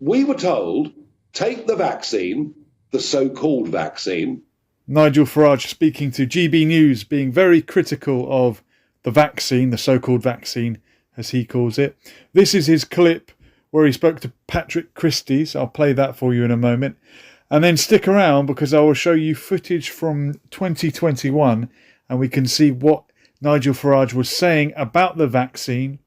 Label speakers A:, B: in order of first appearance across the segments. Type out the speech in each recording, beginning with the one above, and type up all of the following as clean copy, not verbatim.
A: We were told, take the vaccine, the so-called vaccine.
B: Nigel Farage speaking to GB News, being very critical of the vaccine, the so-called vaccine, as he calls it. This is his clip where he spoke to Patrick Christys. I'll play that for you in a moment. And then stick around because I will show you footage from 2021 and we can see what Nigel Farage was saying about the vaccine,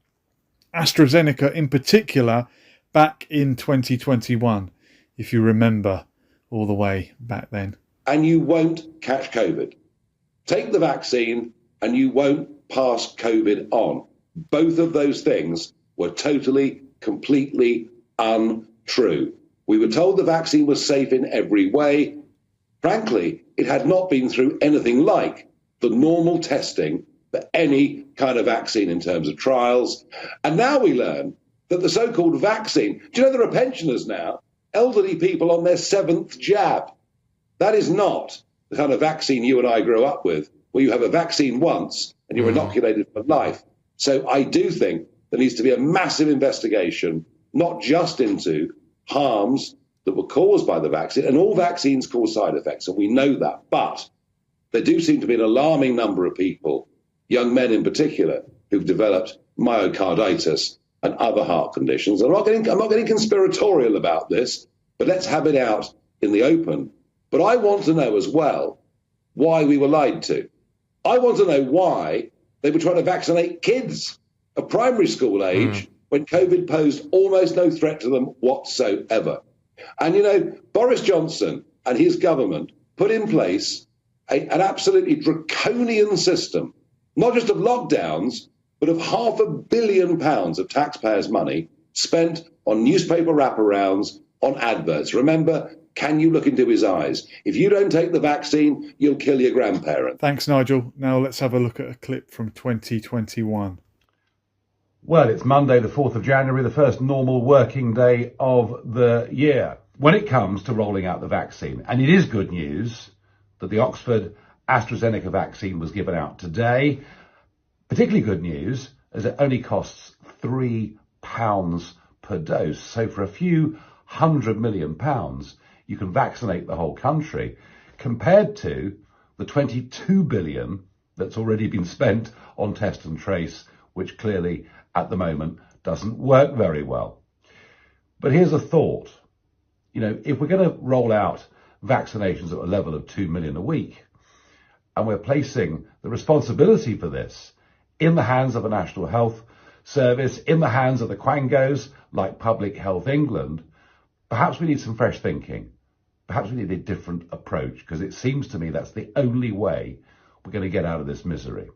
B: AstraZeneca in particular, back in 2021, if you remember all the way back then.
A: And you won't catch COVID. Take the vaccine and you won't pass COVID on. Both of those things were totally, completely untrue. We were told the vaccine was safe in every way. Frankly, it had not been through anything like the normal testing for any kind of vaccine in terms of trials. And now we learn that the so-called vaccine, do you know there are pensioners now, elderly people on their 7th jab? That is not the kind of vaccine you and I grew up with, where you have a vaccine once and you're inoculated for life. So I do think there needs to be a massive investigation, not just into harms that were caused by the vaccine, and all vaccines cause side effects, and we know that. But there do seem to be an alarming number of people, young men in particular, who've developed myocarditis and other heart conditions. I'm not getting conspiratorial about this, but let's have it out in the open. But I want to know as well why we were lied to. I want to know why they were trying to vaccinate kids of primary school age when COVID posed almost no threat to them whatsoever. And, you know, Boris Johnson and his government put in place an absolutely draconian system, not just of lockdowns, but of £500 million of taxpayers' money spent on newspaper wraparounds, on adverts. Remember, can you look into his eyes? If you don't take the vaccine, you'll kill your grandparent.
B: Thanks, Nigel. Now let's have a look at a clip from 2021.
C: Well, it's Monday, the 4th of January, the first normal working day of the year when it comes to rolling out the vaccine. And it is good news that the Oxford AstraZeneca vaccine was given out today. Particularly good news as it only costs £3 per dose. So for a few £100 million, you can vaccinate the whole country, compared to the 22 billion that's already been spent on test and trace, which clearly at the moment doesn't work very well. But here's a thought. You know, if we're going to roll out vaccinations at a level of 2 million a week, and we're placing the responsibility for this in the hands of a National Health Service, in the hands of the quangos like Public Health England, perhaps we need some fresh thinking. Perhaps we need a different approach, because it seems to me that's the only way we're going to get out of this misery.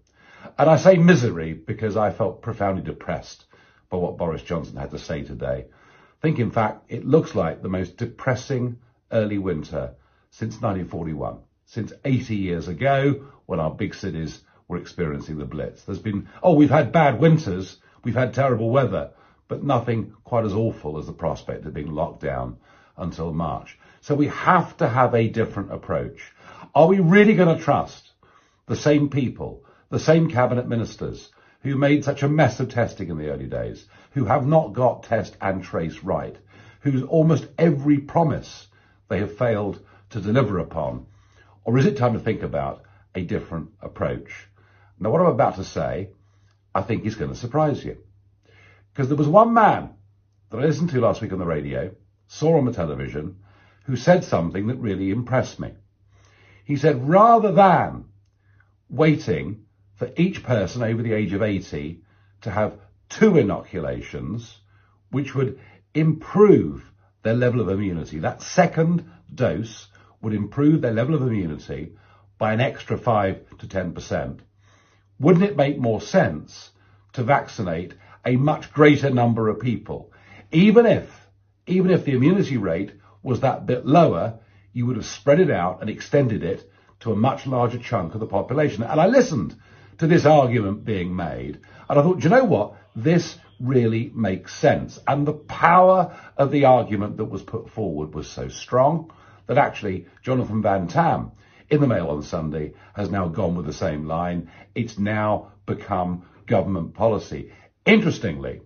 C: And I say misery because I felt profoundly depressed by what Boris Johnson had to say today. I think, in fact, it looks like the most depressing early winter since 1941, since 80 years ago when our big cities were experiencing the Blitz. There's been, we've had bad winters, we've had terrible weather, but nothing quite as awful as the prospect of being locked down until March. So we have to have a different approach. Are we really going to trust the same people, the same cabinet ministers who made such a mess of testing in the early days, who have not got test and trace right, whose almost every promise they have failed to deliver upon? Or is it time to think about a different approach? Now, what I'm about to say, I think is going to surprise you. Because there was one man that I listened to last week on the radio, saw on the television, who said something that really impressed me. He said, rather than waiting for each person over the age of 80 to have 2 inoculations, which would improve their level of immunity, that second dose would improve their level of immunity by an extra 5 to 10%. Wouldn't it make more sense to vaccinate a much greater number of people? Even if the immunity rate was that bit lower, you would have spread it out and extended it to a much larger chunk of the population. And I listened to this argument being made, and I thought, do you know what? This really makes sense. And the power of the argument that was put forward was so strong that actually Jonathan Van Tam in the Mail on Sunday has now gone with the same line. It's now become government policy. Interestingly,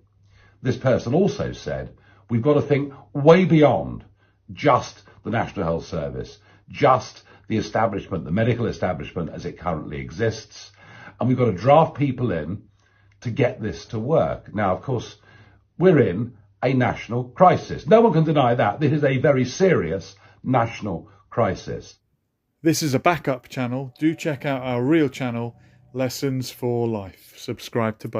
C: this person also said, We've got to think way beyond just the National Health Service, just the establishment, the medical establishment as it currently exists. And we've got to draft people in to get this to work. Now, of course, we're in a national crisis. No one can deny that. This is a very serious national crisis.
B: This is a backup channel. Do check out our real channel, Lessons for Life. Subscribe to both.